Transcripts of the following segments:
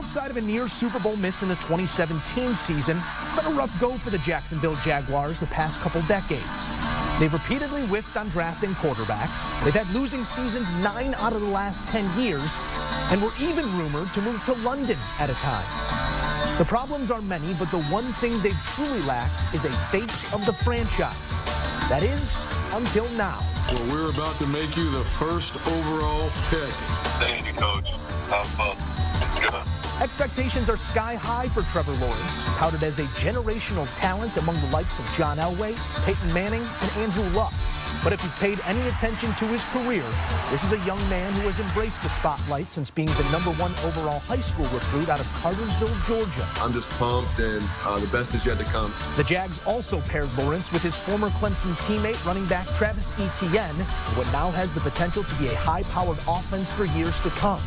outside of a near Super Bowl miss in the 2017 season, it's been a rough go for the Jacksonville Jaguars the past couple decades. They've repeatedly whiffed on drafting quarterbacks. They've had losing seasons 9 out of the last 10 years, and were even rumored to move to London at a time. The problems are many, but the one thing they've truly lacked is a face of the franchise. That is, until now. Well, we're about to make you the first overall pick. Thank you, Coach. Have fun. Good. Expectations are sky high for Trevor Lawrence, touted as a generational talent among the likes of John Elway, Peyton Manning, and Andrew Luck. But if you've paid any attention to his career, this is a young man who has embraced the spotlight since being the #1 overall high school recruit out of Cartersville, Georgia. I'm just pumped, and the best is yet to come. The Jags also paired Lawrence with his former Clemson teammate, running back Travis Etienne, what now has the potential to be a high-powered offense for years to come.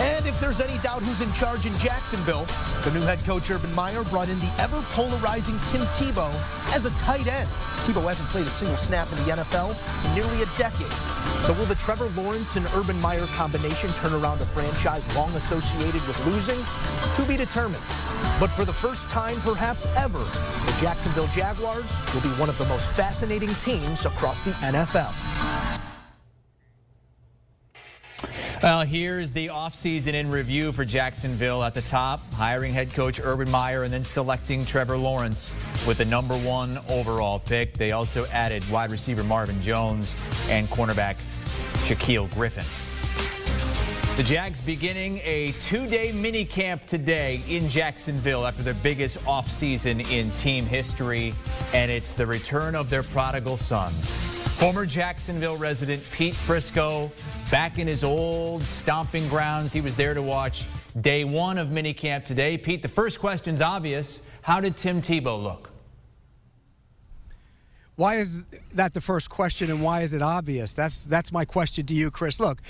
And if there's any doubt who's in charge in Jacksonville, the new head coach Urban Meyer brought in the ever-polarizing Tim Tebow as a tight end. Tebow hasn't played a single snap in the NFL in nearly a decade. So will the Trevor Lawrence and Urban Meyer combination turn around a franchise long associated with losing? To be determined. But for the first time, perhaps ever, the Jacksonville Jaguars will be one of the most fascinating teams across the NFL. Well, here's the offseason in review for Jacksonville. At the top, hiring head coach Urban Meyer and then selecting Trevor Lawrence with the #1 overall pick. They also added wide receiver Marvin Jones and cornerback Shaquille Griffin. The Jags beginning a 2-day mini camp today in Jacksonville after their biggest offseason in team history, and it's the return of their prodigal son. Former Jacksonville resident Pete Prisco back in his old stomping grounds. He was there to watch day 1 of minicamp today. Pete, the first question's obvious. How did Tim Tebow look? Why is that the first question, and why is it obvious? That's my question to you, Chris. Look,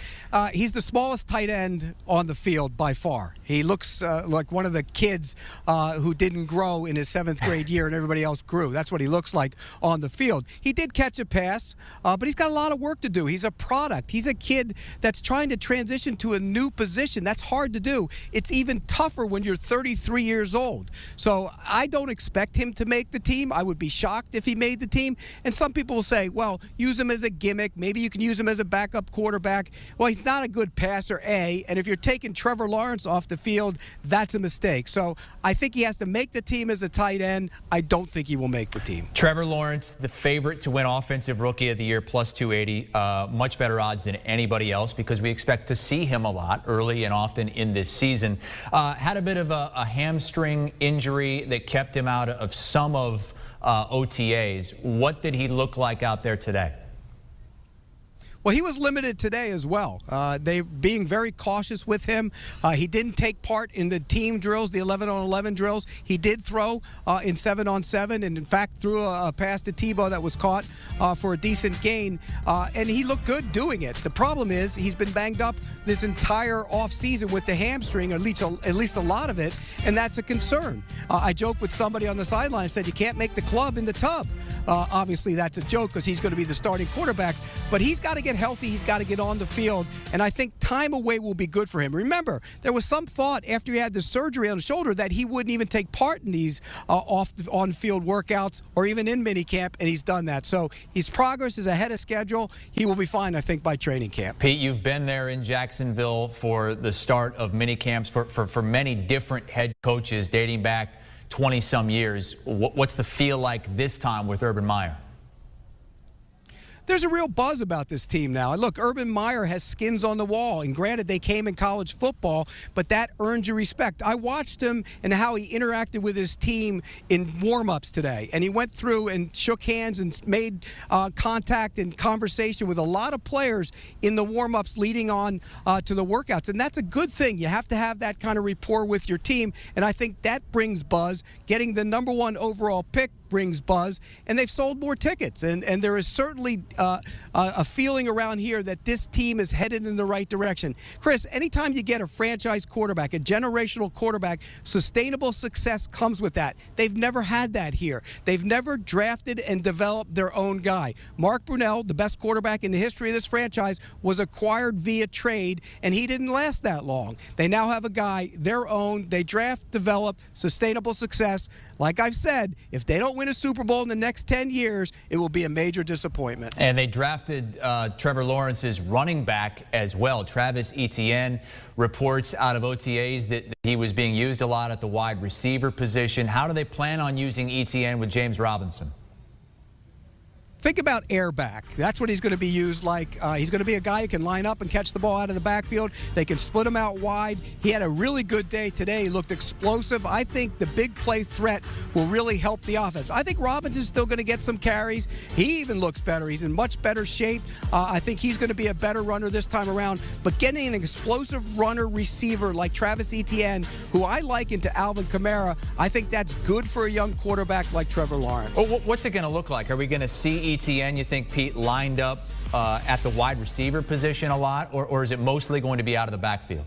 he's the smallest tight end on the field by far. He looks like one of the kids who didn't grow in his 7th grade year and everybody else grew. That's what he looks like on the field. He did catch a pass, but he's got a lot of work to do. He's a product. He's a kid that's trying to transition to a new position. That's hard to do. It's even tougher when you're 33 years old. So I don't expect him to make the team. I would be shocked if he made the team. And some people will say, well, use him as a gimmick. Maybe you can use him as a backup quarterback. Well, he's not a good passer, A. And if you're taking Trevor Lawrence off the field, that's a mistake. So I think he has to make the team as a tight end. I don't think he will make the team. Trevor Lawrence, the favorite to win Offensive Rookie of the Year, plus 280. Much better odds than anybody else because we expect to see him a lot early and often in this season. Had a bit of a hamstring injury that kept him out of some of OTAs. What did he look like out there today? Well, he was limited today as well. They being very cautious with him. He didn't take part in the team drills, the 11-on-11 drills. He did throw in 7-on-7, and in fact threw a pass to Tebow that was caught for a decent gain, and he looked good doing it. The problem is he's been banged up this entire offseason with the hamstring, or at least a lot of it, and that's a concern. I joked with somebody on the sideline. I said, you can't make the club in the tub. Obviously, that's a joke because he's going to be the starting quarterback, but he's got to get healthy. He's got to get on the field, and I think time away will be good for him. Remember, there was some thought after he had the surgery on the shoulder that he wouldn't even take part in these on-field workouts or even in minicamp, and he's done that. So his progress is ahead of schedule. He will be fine, I think, by training camp. Pete, you've been there in Jacksonville for the start of minicamps for many different head coaches dating back 20-some years. What's the feel like this time with Urban Meyer? There's a real buzz about this team now. And look, Urban Meyer has skins on the wall. And granted, they came in college football, but that earns your respect. I watched him and how he interacted with his team in warm-ups today. And he went through and shook hands and made contact and conversation with a lot of players in the warm-ups leading on to the workouts. And that's a good thing. You have to have that kind of rapport with your team. And I think that brings buzz. Getting the #1 overall pick brings buzz, and they've sold more tickets. And there is certainly a feeling around here that this team is headed in the right direction. Chris, anytime you get a franchise quarterback, a generational quarterback, sustainable success comes with that. They've never had that here. They've never drafted and developed their own guy. Mark Brunell, the best quarterback in the history of this franchise, was acquired via trade, and he didn't last that long. They now have a guy, their own. They draft, develop, sustainable success. Like I've said, if they don't win a Super Bowl in the next 10 years, it will be a major disappointment. And they drafted Trevor Lawrence's running back as well. Travis Etienne, reports out of OTAs that he was being used a lot at the wide receiver position. How do they plan on using Etienne with James Robinson? Think about air back. That's what he's going to be used like. He's going to be a guy who can line up and catch the ball out of the backfield. They can split him out wide. He had a really good day today. He looked explosive. I think the big play threat will really help the offense. I think Robinson's still going to get some carries. He even looks better. He's in much better shape. I think he's going to be a better runner this time around. But getting an explosive runner receiver like Travis Etienne, who I liken to Alvin Kamara, I think that's good for a young quarterback like Trevor Lawrence. Well, what's it going to look like? Are we going to see Etienne, you think, Pete, lined up at the wide receiver position a lot, or is it mostly going to be out of the backfield?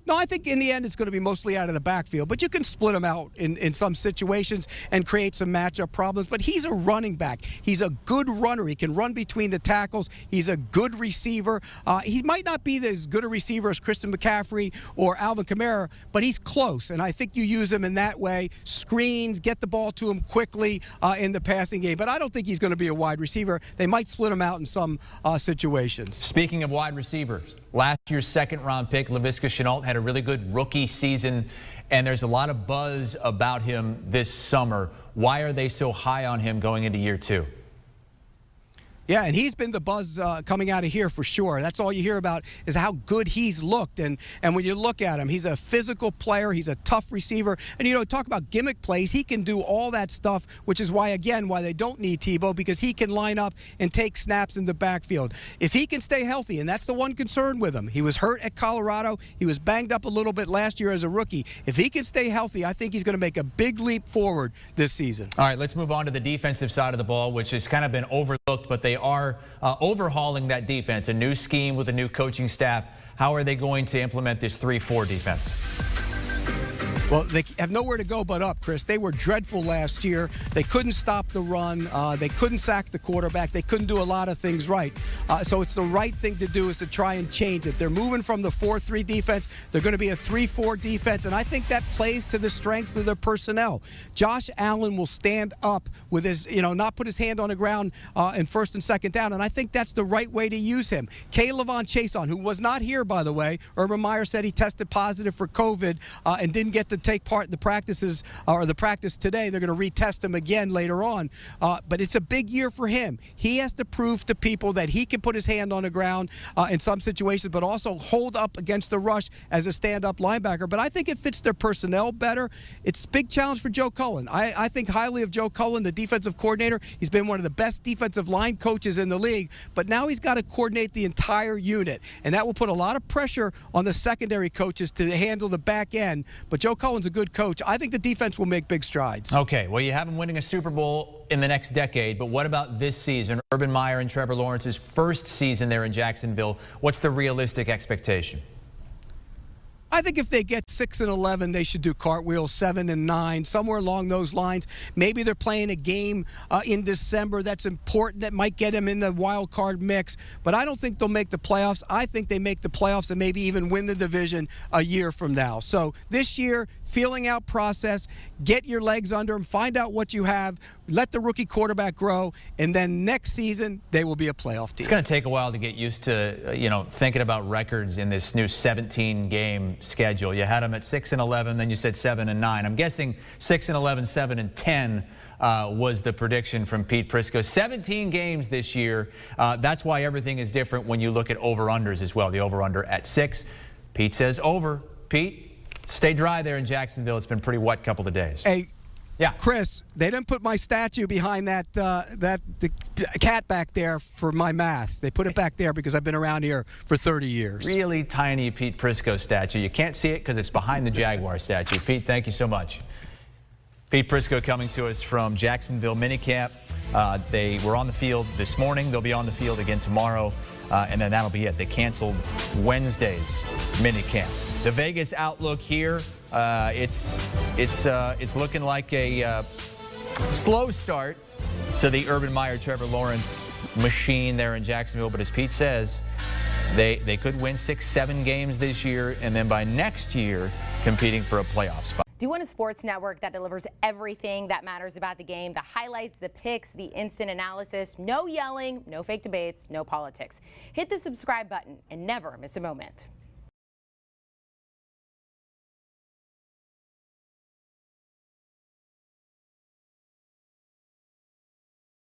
No, I think in the end it's going to be mostly out of the backfield, but you can split him out in some situations and create some matchup problems. But he's a running back. He's a good runner. He can run between the tackles. He's a good receiver. He might not be as good a receiver as Christian McCaffrey or Alvin Kamara, but he's close, and I think you use him in that way. Screens, get the ball to him quickly in the passing game. But I don't think he's going to be a wide receiver. They might split him out in some situations. Speaking of wide receivers, last year's second-round pick, Laviska Shenault, had a really good rookie season, and there's a lot of buzz about him this summer. Why are they so high on him going into year two? Yeah, and he's been the buzz coming out of here for sure. That's all you hear about is how good he's looked. And when you look at him, he's a physical player. He's a tough receiver. And, you know, talk about gimmick plays. He can do all that stuff, which is why, again, why they don't need Tebow, because he can line up and take snaps in the backfield. If he can stay healthy, and that's the one concern with him. He was hurt at Colorado. He was banged up a little bit last year as a rookie. If he can stay healthy, I think he's going to make a big leap forward this season. All right, let's move on to the defensive side of the ball, which has kind of been overlooked, but they are overhauling that defense, a new scheme with a new coaching staff. How are they going to implement this 3-4 defense? Well, they have nowhere to go but up, Chris. They were dreadful last year. They couldn't stop the run. They couldn't sack the quarterback. They couldn't do a lot of things right. So it's the right thing to do is to try and change it. They're moving from the 4-3 defense. They're going to be a 3-4 defense, and I think that plays to the strengths of their personnel. Josh Allen will stand up with his, not put his hand on the ground in first and second down, and I think that's the right way to use him. K'Lavon Chaisson, who was not here, by the way. Urban Meyer said he tested positive for COVID and didn't get to take part in the practices or the practice today. They're going to retest him again later on. But it's a big year for him. He has to prove to people that he can put his hand on the ground in some situations, but also hold up against the rush as a stand-up linebacker. But I think it fits their personnel better. It's a big challenge for Joe Cullen. I think highly of Joe Cullen, the defensive coordinator. He's been one of the best defensive line coaches in the league, but now he's got to coordinate the entire unit, and that will put a lot of pressure on the secondary coaches to handle the back end. But Joe Cullen's a good coach. I think the defense will make big strides. Okay, well, you have them winning a Super Bowl in the next decade, but what about this season? Urban Meyer and Trevor Lawrence's first season there in Jacksonville. What's the realistic expectation? I think if they get 6-11, they should do cartwheels, 7-9, somewhere along those lines. Maybe they're playing a game in December that's important that might get them in the wild card mix. But I don't think they'll make the playoffs. I think they make the playoffs and maybe even win the division a year from now. So this year, feeling out process, get your legs under them, find out what you have, let the rookie quarterback grow, and then next season they will be a playoff team. It's going to take a while to get used to, thinking about records in this new 17-game schedule. You had them at 6-11, then you said 7-9. I'm guessing 6-11, 7-10 was the prediction from Pete Prisco. 17 games this year. That's why everything is different when you look at over-unders as well. The over-under at 6. Pete says over. Pete, stay dry there in Jacksonville. It's been a pretty wet couple of days. Hey, yeah, Chris, they didn't put my statue behind the cat back there for my math. They put it back there because I've been around here for 30 years. Really tiny Pete Prisco statue. You can't see it because it's behind the Jaguar statue. Pete, thank you so much. Pete Prisco coming to us from Jacksonville minicamp. They were on the field this morning. They'll be on the field again tomorrow, and then that'll be it. They canceled Wednesday's minicamp. The Vegas outlook here, it's looking like a slow start to the Urban Meyer, Trevor Lawrence machine there in Jacksonville. But as Pete says, they could win 6-7 games this year, and then by next year competing for a playoff spot. Do you want a sports network that delivers everything that matters about the game? The highlights, the picks, the instant analysis, no yelling, no fake debates, no politics. Hit the subscribe button and never miss a moment.